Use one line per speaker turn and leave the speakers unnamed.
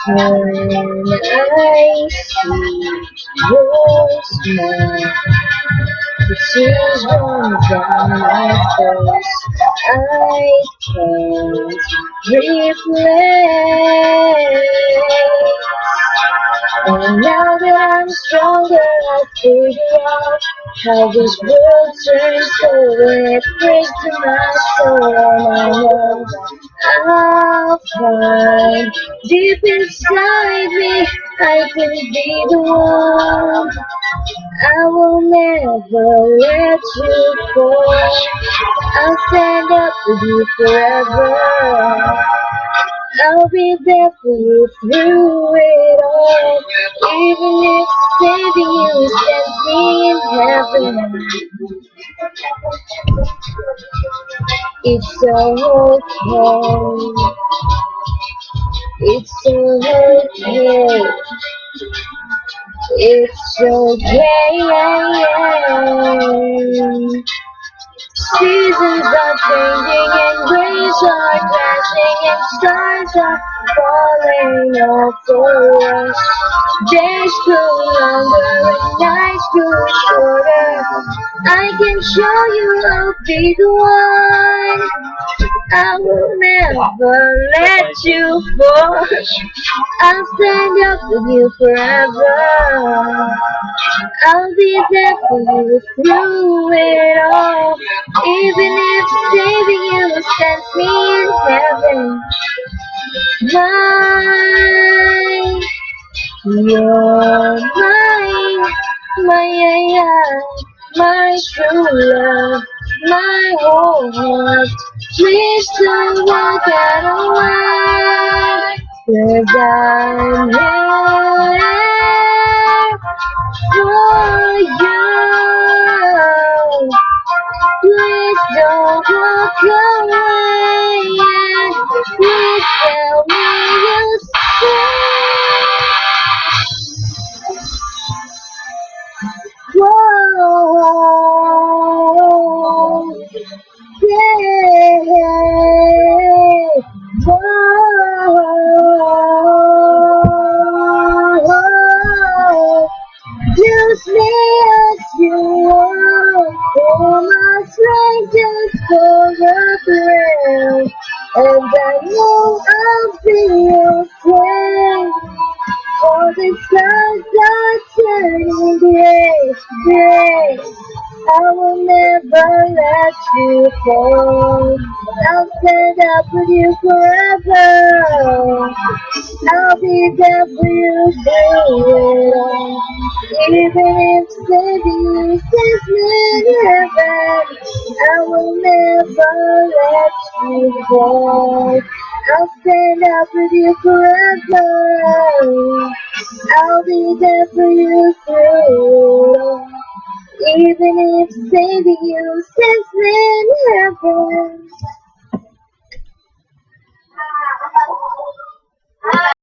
When I see your smile, the tears run down my face. I can't replace. And now that I'm stronger, I figure out how this world turns cold. It breaks to my soul, and I know I'll find deep inside me I can be the one. I will never let you go. I'll stand up with you forever. I'll be there for you through it all. Even if saving you sends me in heaven, it's so okay. It's so okay. It's okay. Seasons are changing and grays are dancing and stars are falling all for us. Days grow longer and nights grow shorter. I can show you I'll be the one. I will never let you fall. I'll stand up with you forever. I'll be there for you through it all. Even if saving you sends me in heaven. Mine, you're mine, my true love, my whole heart. Please don't walk out away, 'cause I'm here for you. Please don't walk away, and please tell me you stay. Whoa, yeah, whoa. Use me as you want, for my strength just for the thrill. And I know I'll be okay, for the skies are turning gray, gray. I will never let you fall. I'll stand up with you forever. I'll be there for you through it all. Even if saving you sends me in heaven, I will never let you fall. I'll stand up with you forever. I'll be there for you through it all. Even if saving you sends me in heaven.